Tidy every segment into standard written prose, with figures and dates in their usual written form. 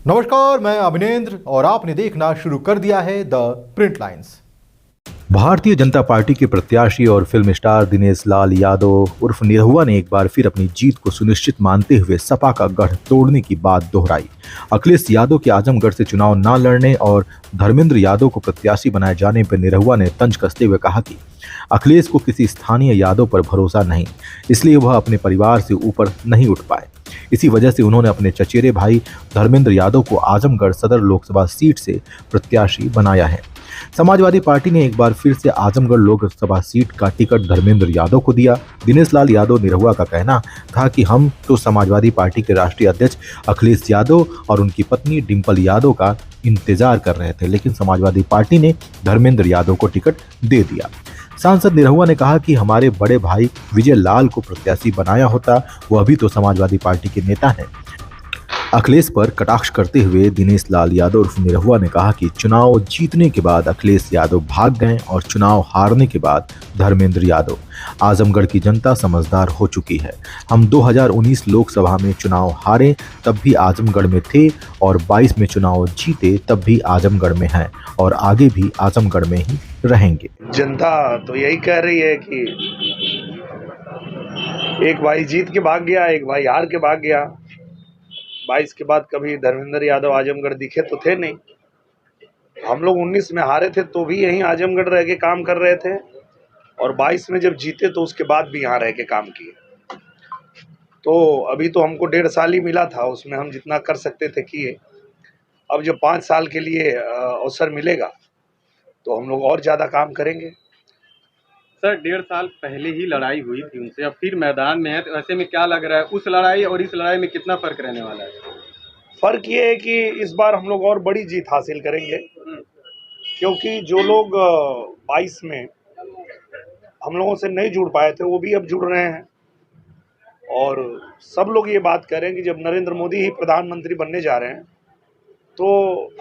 नमस्कार, मैं अभिनेंद्र और आपने देखना शुरू कर दिया है the print lines. Bharatiya Janata party के प्रत्याशी और फिल्म स्टार दिनेश लाल यादव उर्फ निरहुआ ने एक बार फिर अपनी जीत को सुनिश्चित मानते हुए सपा का गढ़ तोड़ने की बात दोहराई। अखिलेश यादव के आजमगढ़ से चुनाव न लड़ने और धर्मेंद्र यादव को प्रत्याशी बनाए जाने पर निरहुआ ने तंज कसते हुए कहा कि अखिलेश को किसी स्थानीय यादव पर भरोसा नहीं, इसलिए वह अपने परिवार से ऊपर नहीं उठ पाए। इसी वजह से उन्होंने अपने चचेरे भाई धर्मेंद्र यादव को आजमगढ़ सदर लोकसभा सीट से प्रत्याशी बनाया है। समाजवादी पार्टी ने एक बार फिर से आजमगढ़ लोकसभा सीट का टिकट धर्मेंद्र यादव को दिया। दिनेश लाल यादव निरहुआ का कहना था कि हम तो समाजवादी पार्टी के राष्ट्रीय अध्यक्ष अखिलेश यादव और उनकी पत्नी डिंपल यादव का इंतजार कर रहे थे, लेकिन समाजवादी पार्टी ने धर्मेंद्र यादव को टिकट दे दिया। सांसद निरहुआ ने कहा कि हमारे बड़े भाई विजय लाल को प्रत्याशी बनाया होता, वह भी तो समाजवादी पार्टी के नेता हैं। अखिलेश पर कटाक्ष करते हुए दिनेश लाल यादव उर्फ निरहुआ ने कहा कि चुनाव जीतने के बाद अखिलेश यादव भाग गए और चुनाव हारने के बाद धर्मेंद्र यादव। आजमगढ़ की जनता समझदार हो चुकी है। हम 2019 लोकसभा में चुनाव हारे तब भी आजमगढ़ में थे और 22 में चुनाव जीते तब भी आजमगढ़ में हैं और आगे भी आजमगढ़ में ही रहेंगे। जनता तो यही कह रही है कि एक भाई जीत के भाग गया, एक भाई हार के भाग गया। 22 के बाद कभी धर्मेंद्र यादव आजमगढ़ दिखे तो थे नहीं। हम लोग 19 में हारे थे तो भी यहीं आजमगढ़ रह के काम कर रहे थे और 22 में जब जीते तो उसके बाद भी यहाँ रह के काम किए। तो अभी तो हमको 1.5 साल ही मिला था, उसमें हम जितना कर सकते थे किए। अब जब 5 साल के लिए अवसर मिलेगा तो हम लोग और ज़्यादा काम करेंगे। सर 1.5 साल पहले ही लड़ाई हुई थी उनसे, अब फिर मैदान में है, तो ऐसे में क्या लग रहा है उस लड़ाई और इस लड़ाई में कितना फर्क रहने वाला है? फर्क ये है कि इस बार हम लोग और बड़ी जीत हासिल करेंगे, क्योंकि जो लोग 22 में हम लोगों से नहीं जुड़ पाए थे वो भी अब जुड़ रहे हैं और सब लोग ये बात कर रहे हैं कि जब नरेंद्र मोदी ही प्रधानमंत्री बनने जा रहे हैं तो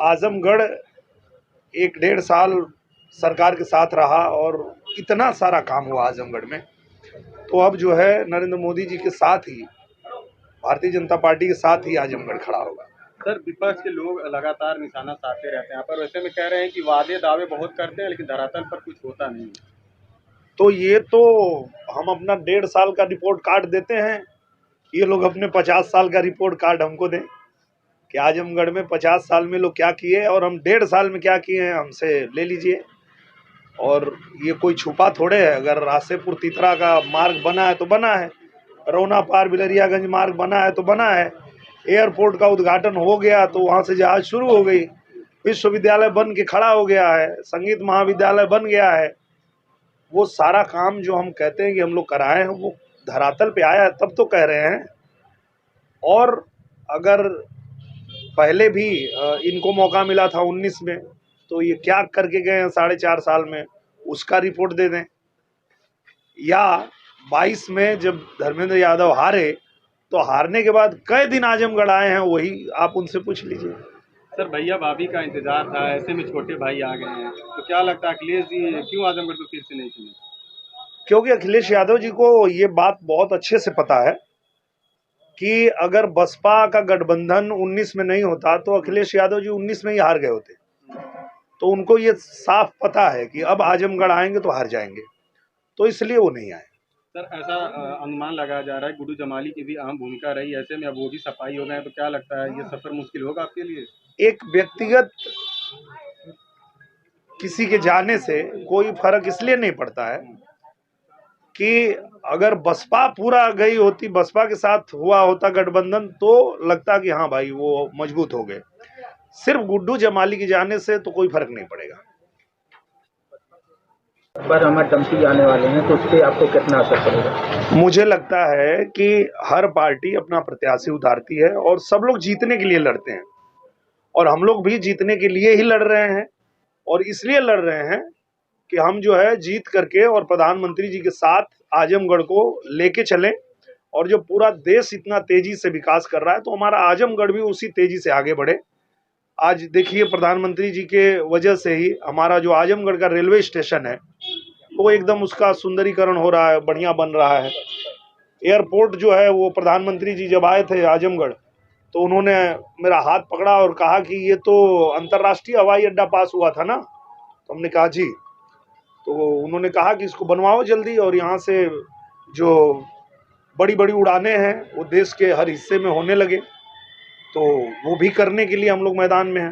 आजमगढ़ एक 1.5 साल सरकार के साथ रहा और इतना सारा काम हुआ आजमगढ़ में, तो अब जो है नरेंद्र मोदी जी के साथ ही भारतीय जनता पार्टी के साथ ही आजमगढ़ खड़ा होगा। सर विपक्ष के लोग लगातार निशाना साधते रहते हैं यहाँ पर, वैसे में कह रहे हैं कि वादे दावे बहुत करते हैं लेकिन धरातल पर कुछ होता नहीं। तो ये तो हम अपना 1.5 साल का रिपोर्ट कार्ड देते हैं, ये लोग अपने 50 साल का रिपोर्ट कार्ड हमको दें कि आजमगढ़ में 50 साल में लोग क्या किए और हम 1.5 साल में क्या किए हैं, हमसे ले लीजिए। और ये कोई छुपा थोड़े है। अगर रासेपुर तितरा का मार्ग बना है तो बना है, रौना पार बिलरियागंज मार्ग बना है तो बना है, एयरपोर्ट का उद्घाटन हो गया तो वहाँ से जहाज शुरू हो गई, विश्वविद्यालय बन के खड़ा हो गया है, संगीत महाविद्यालय बन गया है। वो सारा काम जो हम कहते हैं कि हम लोग कराए हैं वो धरातल पे आया है तब तो कह रहे हैं। और अगर पहले भी इनको मौका मिला था 19 में तो ये क्या करके गए हैं 4.5 साल में, उसका रिपोर्ट दे दें। या 22 में जब धर्मेंद्र यादव हारे तो हारने के बाद कई दिन आजमगढ़ आए हैं, वही आप उनसे पूछ लीजिए। सर भैया भाभी का इंतजार था, ऐसे में छोटे भाई आ गए हैं, तो क्या लगता है अखिलेश जी क्यों आजमगढ़ को फिर से नहीं चुने? क्योंकि अखिलेश यादव जी को ये बात बहुत अच्छे से पता है कि अगर बसपा का गठबंधन 19 में नहीं होता तो अखिलेश यादव जी 19 में ही हार गए होते। तो उनको ये साफ पता है कि अब आजमगढ़ आएंगे तो हार जाएंगे, तो इसलिए वो नहीं आए। सर ऐसा अनुमान लगाया जा रहा है गुड्डू जमाली की भी अहम भूमिका रही, ऐसे में अब वो भी सफाई हो गए हैं, तो क्या लगता है ये सफर मुश्किल होगा आपके लिए? एक व्यक्तिगत किसी के जाने से कोई फर्क इसलिए नहीं पड़ता है कि अगर बसपा पूरा गई होती, बसपा के साथ हुआ होता गठबंधन तो लगता कि हाँ भाई वो मजबूत हो गए। सिर्फ गुड्डू जमाली के जाने से तो कोई फर्क नहीं पड़ेगा। पर हमारे डम्पी आने वाले हैं तो उससे आपको कितना असर पड़ेगा? मुझे लगता है कि हर पार्टी अपना प्रत्याशी उतारती है और सब लोग जीतने के लिए लड़ते हैं और हम लोग भी जीतने के लिए ही लड़ रहे हैं और इसलिए लड़ रहे हैं कि हम जो है जीत करके और प्रधानमंत्री जी के साथ आजमगढ़ को लेके चलें। और जो पूरा देश इतना तेजी से विकास कर रहा है तो हमारा आजमगढ़ भी उसी तेजी से आगे बढ़े। आज देखिए प्रधानमंत्री जी के वजह से ही हमारा जो आजमगढ़ का रेलवे स्टेशन है वो एकदम उसका सुंदरीकरण हो रहा है, बढ़िया बन रहा है। एयरपोर्ट जो है वो प्रधानमंत्री जी जब आए थे आजमगढ़ तो उन्होंने मेरा हाथ पकड़ा और कहा कि ये तो अंतर्राष्ट्रीय हवाई अड्डा पास हुआ था ना। तो हमने कहा जी। तो उन्होंने कहा कि इसको बनवाओ जल्दी, और यहाँ से जो बड़ी बड़ी उड़ानें हैं वो देश के हर हिस्से में होने लगे, तो वो भी करने के लिए हम लोग मैदान में हैं।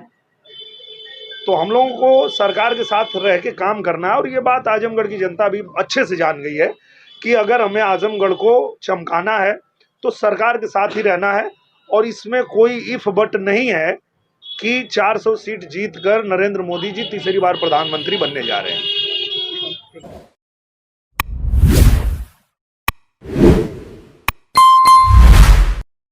तो हम लोगों को सरकार के साथ रह के काम करना है, और ये बात आजमगढ़ की जनता भी अच्छे से जान गई है कि अगर हमें आजमगढ़ को चमकाना है तो सरकार के साथ ही रहना है। और इसमें कोई इफ बट नहीं है कि 400 सीट जीतकर नरेंद्र मोदी जी तीसरी बार प्रधानमंत्री बनने जा रहे हैं।